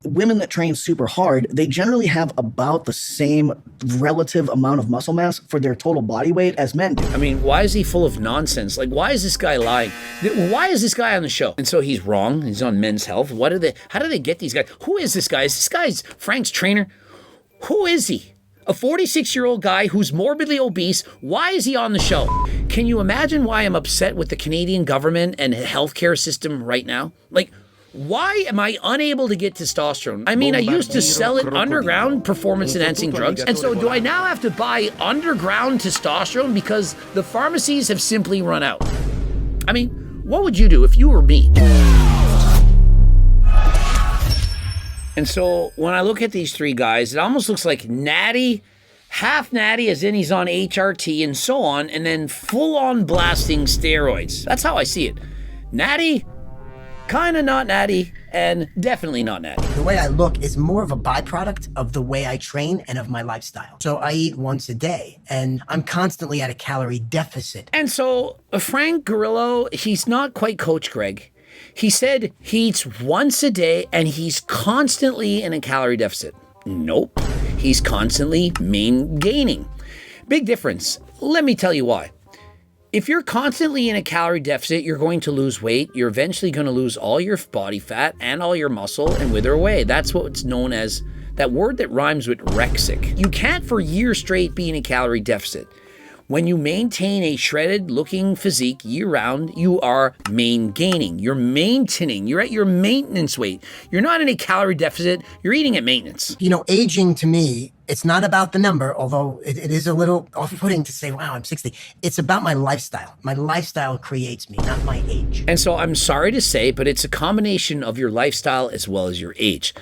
women that train super hard, they generally have about the same relative amount of muscle mass for their total body weight as men do. I mean, why is he full of nonsense? Like, why is this guy lying? Why is this guy on the show? And so he's wrong. He's on Men's Health. How do they get these guys? Who is this guy? Is this guy's Frank's trainer? Who is he? A 46-year-old guy who's morbidly obese. Why is he on the show? Can you imagine why I'm upset with the Canadian government and healthcare system right now? Like, why am I unable to get testosterone? I mean, I used to sell it underground, performance-enhancing drugs, and so do I now have to buy underground testosterone because the pharmacies have simply run out? I mean, what would you do if you were me? And so when I look at these three guys, it almost looks like Natty, half Natty as in he's on HRT and so on, and then full-on blasting steroids. That's how I see it. Natty, kind of not Natty, and definitely not Natty. The way I look is more of a byproduct of the way I train and of my lifestyle. So I eat once a day, and I'm constantly at a calorie deficit. And so Frank Grillo, he's not quite Coach Greg. He said he eats once a day and he's constantly in a calorie deficit. Nope, he's constantly gaining. Big difference. Let me tell you why. If you're constantly in a calorie deficit, you're going to lose weight. You're eventually going to lose all your body fat and all your muscle and wither away. That's what's known as, that word that rhymes with rexic. You can't for years straight be in a calorie deficit. When you maintain a shredded looking physique year round, you are gaining. You're maintaining. You're at your maintenance weight. You're not in a calorie deficit. You're eating at maintenance. You know, aging to me, it's not about the number, although it is a little off-putting to say, wow, I'm 60. It's about my lifestyle. My lifestyle creates me, not my age. And so I'm sorry to say, but it's a combination of your lifestyle as well as your age.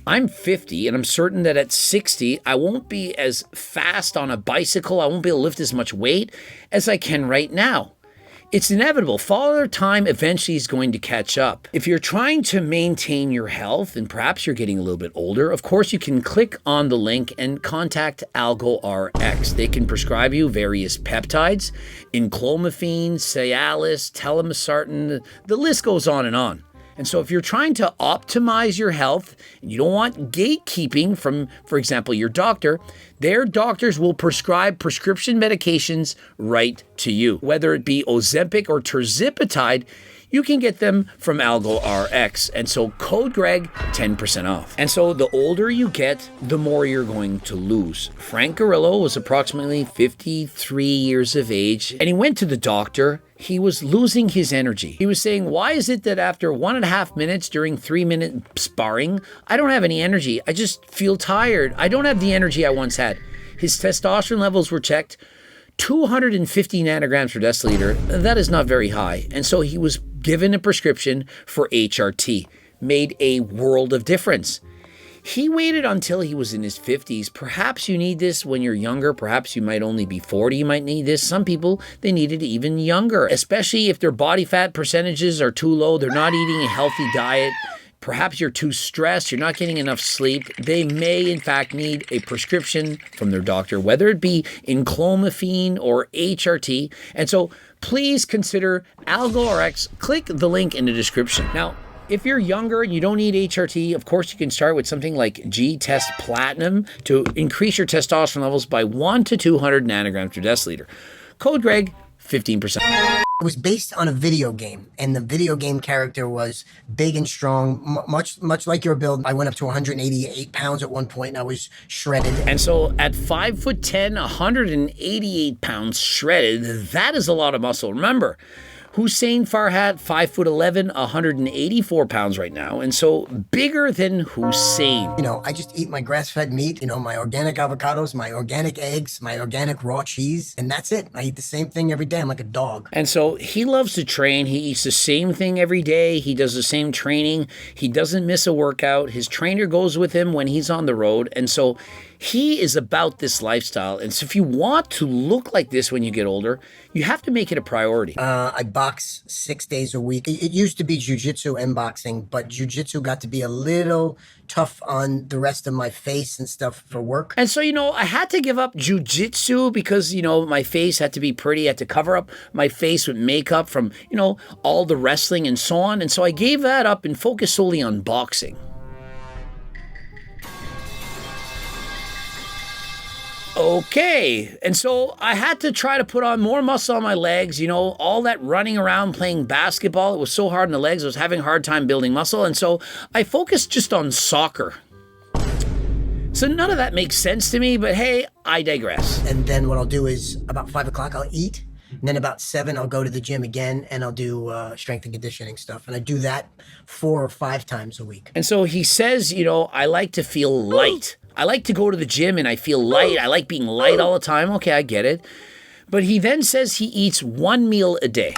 I'm 50, and I'm certain that at 60, I won't be as fast on a bicycle. I won't be able to lift as much weight as I can right now. It's inevitable. Father Time eventually is going to catch up. If you're trying to maintain your health and perhaps you're getting a little bit older, of course you can click on the link and contact AlgoRx. They can prescribe you various peptides, enclomiphene, Cialis, telmisartan, the list goes on and on. And so if you're trying to optimize your health and you don't want gatekeeping from, for example, your doctor, their doctors will prescribe prescription medications right to you. Whether it be Ozempic or Tirzepatide, you can get them from AlgoRx. And so code Greg, 10% off. And so the older you get, the more you're going to lose. Frank Grillo was approximately 53 years of age, and he went to the doctor. He was losing his energy. He was saying, why is it that after 1.5 minutes during 3-minute sparring, I don't have any energy? I just feel tired. I don't have the energy I once had. His testosterone levels were checked. 250 nanograms per deciliter, that is not very high. And so he was given a prescription for HRT. Made a world of difference. He waited until he was in his 50s. Perhaps you need this when you're younger. Perhaps you might only be 40. You might need this. Some people, they need it even younger, especially if their body fat percentages are too low. They're not eating a healthy diet. Perhaps you're too stressed, you're not getting enough sleep. They may, in fact, need a prescription from their doctor, whether it be enclomiphene or HRT. And so please consider AlgoRx. Click the link in the description. Now, if you're younger and you don't need HRT, of course, you can start with something like G-Test Platinum to increase your testosterone levels by 1 to 200 nanograms per deciliter. Code Greg, 15%. It was based on a video game, and the video game character was big and strong, much like your build. I went up to 188 pounds at one point, and I was shredded. And so at 5'10", 188 pounds shredded, that is a lot of muscle. Remember, Hussein Farhat, 5'11", 184 pounds right now, and so bigger than Hussein. You know, I just eat my grass-fed meat, you know, my organic avocados, my organic eggs, my organic raw cheese, and that's it. I eat the same thing every day. I'm like a dog. And so he loves to train. He eats the same thing every day. He does the same training. He doesn't miss a workout. His trainer goes with him when he's on the road, and so he is about this lifestyle. And so if you want to look like this when you get older, you have to make it a priority. I box 6 days a week. It used to be jiu-jitsu and boxing, but jiu-jitsu got to be a little tough on the rest of my face and stuff for work. And so, you know, I had to give up jiu-jitsu because, you know, my face had to be pretty. I had to cover up my face with makeup from, you know, all the wrestling and so on. And so I gave that up and focused solely on boxing. Okay, and so I had to try to put on more muscle on my legs, you know, all that running around playing basketball. It was so hard on the legs, I was having a hard time building muscle, and so I focused just on soccer. So none of that makes sense to me, but hey, I digress. And then what I'll do is about 5 o'clock, I'll eat. And then about 7, I'll go to the gym again and I'll do strength and conditioning stuff. And I do that 4 or 5 times a week. And so he says, you know, I like to feel light. I like to go to the gym and I feel light. I like being light all the time. Okay, I get it. But he then says he eats 1 meal a day.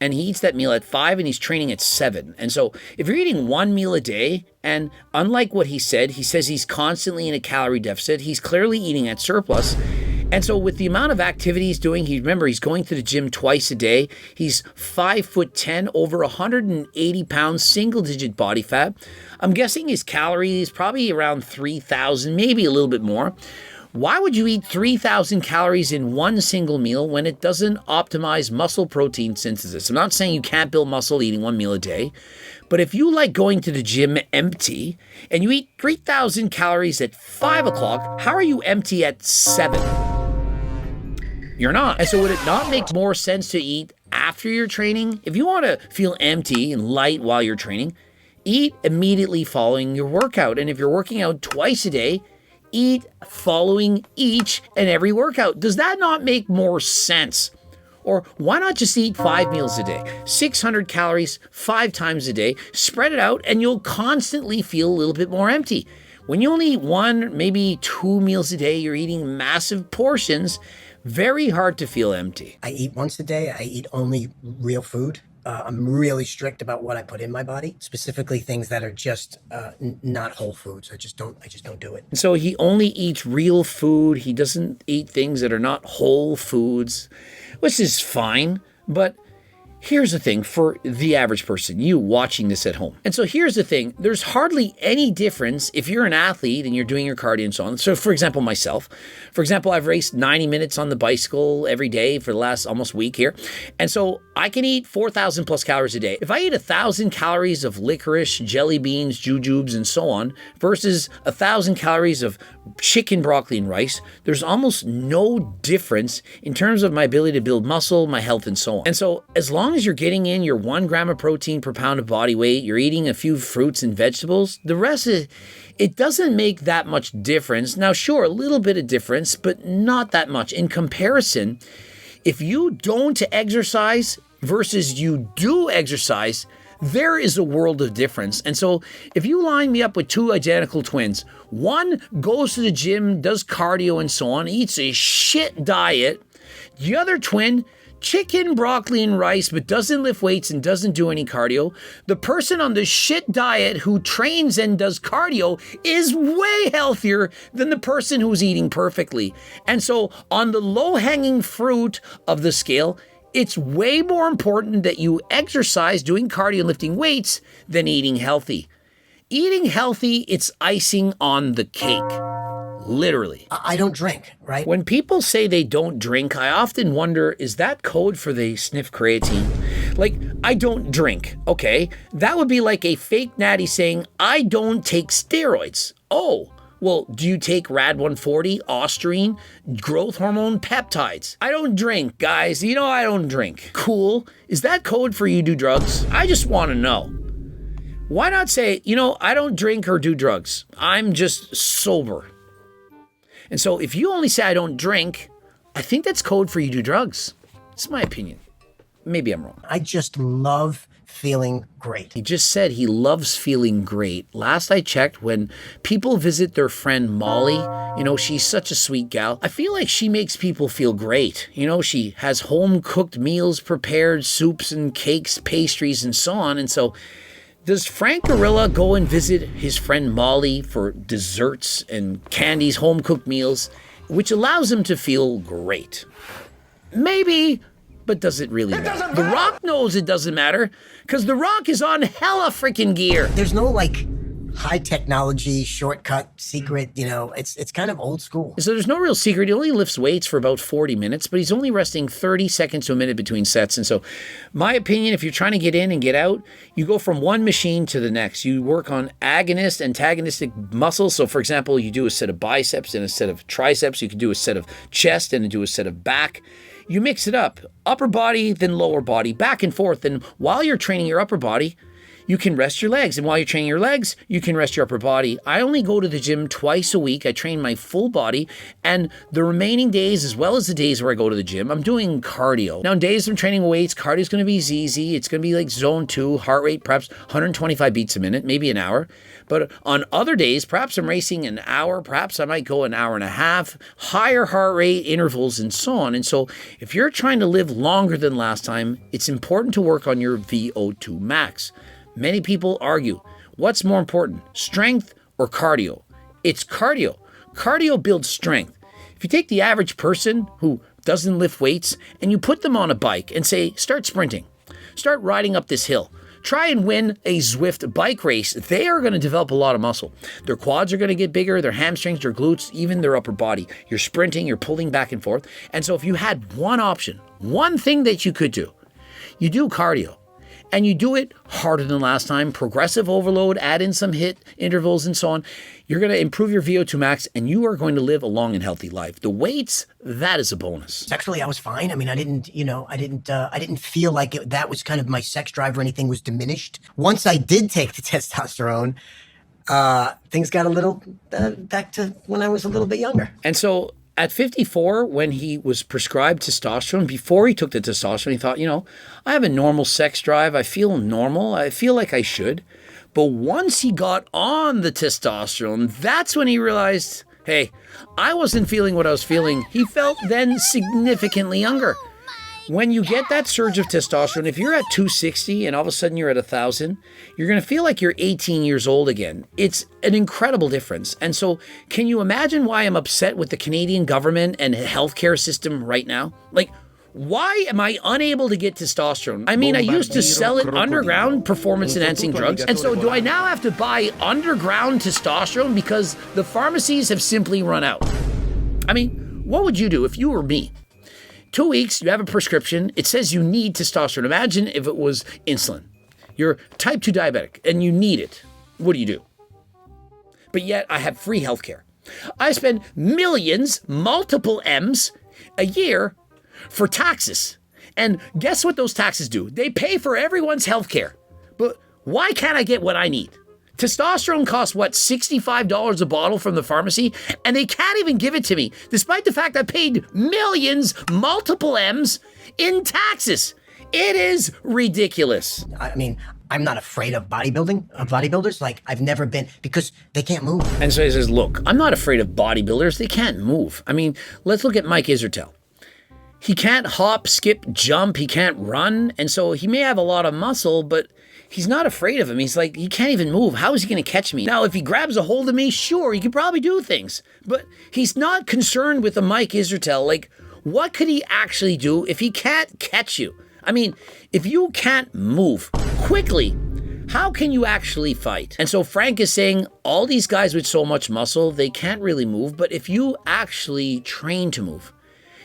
And he eats that meal at 5 and he's training at 7. And so if you're eating 1 meal a day, and unlike what he says he's constantly in a calorie deficit, he's clearly eating at surplus. And so with the amount of activity he's doing, remember he's going to the gym twice a day. He's 5'10", over 180 pounds, single-digit body fat. I'm guessing his calories probably around 3,000, maybe a little bit more. Why would you eat 3,000 calories in one single meal when it doesn't optimize muscle protein synthesis? I'm not saying you can't build muscle eating 1 meal a day, but if you like going to the gym empty and you eat 3,000 calories at 5 o'clock, how are you empty at 7? You're not. And so would it not make more sense to eat after your training? If you want to feel empty and light while you're training, eat immediately following your workout. And if you're working out twice a day, eat following each and every workout. Does that not make more sense? Or why not just eat 5 meals a day, 600 calories 5 times a day, spread it out, and you'll constantly feel a little bit more empty. When you only eat 1, maybe 2 meals a day, you're eating massive portions, very hard to feel empty. I eat once a day. I eat only real food. I'm really strict about what I put in my body, specifically things that are just not whole foods. I just don't do it. So he only eats real food. He doesn't eat things that are not whole foods, which is fine. But here's the thing for the average person, you watching this at home. And so here's the thing. There's hardly any difference if you're an athlete and you're doing your cardio and so on. So for example, myself, I've raced 90 minutes on the bicycle every day for the last almost week here. And so I can eat 4,000 plus calories a day. If I eat 1,000 calories of licorice, jelly beans, jujubes, and so on, versus 1,000 calories of chicken, broccoli, and rice, there's almost no difference in terms of my ability to build muscle, my health, and so on. And so as long as you're getting in your 1 gram of protein per pound of body weight, you're eating a few fruits and vegetables, the rest is, it doesn't make that much difference. Now, sure, a little bit of difference, but not that much. In comparison, if you don't exercise versus you do exercise, there is a world of difference. And so if you line me up with 2 identical twins, one goes to the gym, does cardio and so on, eats a shit diet, the other twin, chicken, broccoli, and rice, but doesn't lift weights and doesn't do any cardio. The person on the shit diet who trains and does cardio is way healthier than the person who's eating perfectly. And so on the low-hanging fruit of the scale, it's way more important that you exercise doing cardio and lifting weights than eating healthy. Eating healthy, it's icing on the cake. Literally. I don't drink, right? When people say they don't drink, I often wonder, is that code for they sniff creatine? Like, I don't drink, okay? That would be like a fake Natty saying, I don't take steroids. Oh, well, do you take Rad 140, Osterine, growth hormone, peptides? I don't drink, guys. You know I don't drink. Cool. Is that code for you do drugs? I just want to know. Why not say, you know, I don't drink or do drugs. I'm just sober. And so if you only say I don't drink, I think that's code for you do drugs. It's my opinion. Maybe I'm wrong. I just love feeling great. He just said he loves feeling great. Last I checked, when people visit their friend Molly, you know, she's such a sweet gal. I feel like she makes people feel great. You know, she has home-cooked meals prepared, soups and cakes, pastries, and so on. And so does Frank Gorilla go and visit his friend Molly for desserts and candies, home-cooked meals, which allows him to feel great? Maybe, but does it really matter? The Rock knows it doesn't matter, because The Rock is on hella freaking gear. There's no like high technology, shortcut, secret, it's kind of old school. So there's no real secret. He only lifts weights for about 40 minutes, but he's only resting 30 seconds to a minute between sets. And so my opinion, if you're trying to get in and get out, you go from one machine to the next. You work on agonist, antagonistic muscles. So for example, you do a set of biceps and a set of triceps. You can do a set of chest and do a set of back. You mix it up, upper body, then lower body, back and forth. And while you're training your upper body, you can rest your legs. And while you're training your legs, you can rest your upper body. I only go to the gym twice a week. I train my full body. And the remaining days, as well as the days where I go to the gym, I'm doing cardio. Now, on days I'm training weights, cardio is going to be easy. It's going to be like zone 2, heart rate, perhaps 125 beats a minute, maybe an hour. But on other days, perhaps I'm racing an hour, perhaps I might go an hour and a half, higher heart rate intervals and so on. And so if you're trying to live longer than last time, it's important to work on your VO2 max. Many people argue, what's more important, strength or cardio? It's cardio. Cardio builds strength. If you take the average person who doesn't lift weights and you put them on a bike and say, start sprinting, start riding up this hill, try and win a Zwift bike race, they are going to develop a lot of muscle. Their quads are going to get bigger, their hamstrings, their glutes, even their upper body. You're sprinting, you're pulling back and forth. And so if you had one option, one thing that you could do, you do cardio. And you do it harder than last time, progressive overload, add in some HIIT intervals and so on. You're going to improve your VO2 max and you are going to live a long and healthy life. The weights, that is a bonus. Sexually, I was fine. I mean, I didn't feel like that was kind of my sex drive or anything was diminished. Once I did take the testosterone, things got a little back to when I was a little bit younger. And so at 54, when he was prescribed testosterone, before he took the testosterone, he thought, I have a normal sex drive. I feel normal. I feel like I should. But once he got on the testosterone, that's when he realized, hey, I wasn't feeling what I was feeling. He felt then significantly younger. When you get that surge of testosterone, if you're at 260 and all of a sudden you're at 1,000, you're going to feel like you're 18 years old again. It's an incredible difference. And so can you imagine why I'm upset with the Canadian government and healthcare system right now? Like, why am I unable to get testosterone? I mean, I used to sell it underground, performance-enhancing drugs. And so do I now have to buy underground testosterone because the pharmacies have simply run out? I mean, what would you do if you were me? 2 weeks, you have a prescription. It says you need testosterone. Imagine if it was insulin. You're type 2 diabetic and you need it. What do? But yet I have free healthcare. I spend millions, multiple M's a year for taxes. And guess what those taxes do? They pay for everyone's healthcare. But why can't I get what I need? Testosterone costs, $65 a bottle from the pharmacy, and they can't even give it to me, despite the fact I paid millions, multiple M's, in taxes. It is ridiculous. I mean, I'm not afraid of bodybuilders. Like, I've never been, because they can't move. And so he says, look, I'm not afraid of bodybuilders. They can't move. I mean, let's look at Mike Isertel. He can't hop, skip, jump. He can't run. And so he may have a lot of muscle, but he's not afraid of him. He's like, he can't even move. How is he going to catch me? Now, if he grabs a hold of me, sure, he could probably do things. But he's not concerned with a Mike Isertel. Like, what could he actually do if he can't catch you? I mean, if you can't move quickly, how can you actually fight? And so Frank is saying all these guys with so much muscle, they can't really move. But if you actually train to move,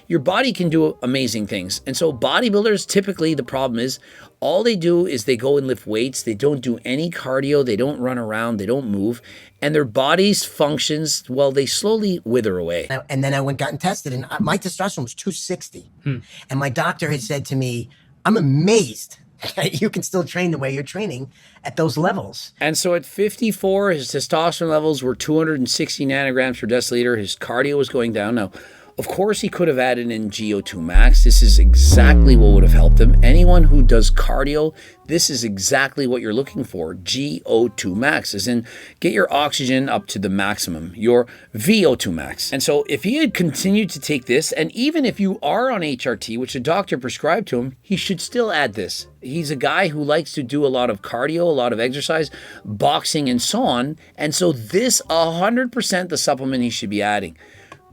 your body can do amazing things. And so bodybuilders, typically the problem is all they do is they go and lift weights. They don't do any cardio. They don't run around. They don't move. And their body's functions, well, they slowly wither away. And then I got and tested, and my testosterone was 260. And my doctor had said to me, I'm amazed that you can still train the way you're training at those levels. And so at 54, his testosterone levels were 260 nanograms per deciliter. His cardio was going down. Now, of course, he could have added in GO2 max. This is exactly what would have helped him. Anyone who does cardio, this is exactly what you're looking for. GO2 max, as in get your oxygen up to the maximum, your VO2 max. And so if he had continued to take this, and even if you are on HRT, which a doctor prescribed to him, he should still add this. He's a guy who likes to do a lot of cardio, a lot of exercise, boxing, and so on. And so this 100% the supplement he should be adding.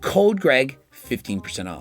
Code Greg, 15% off.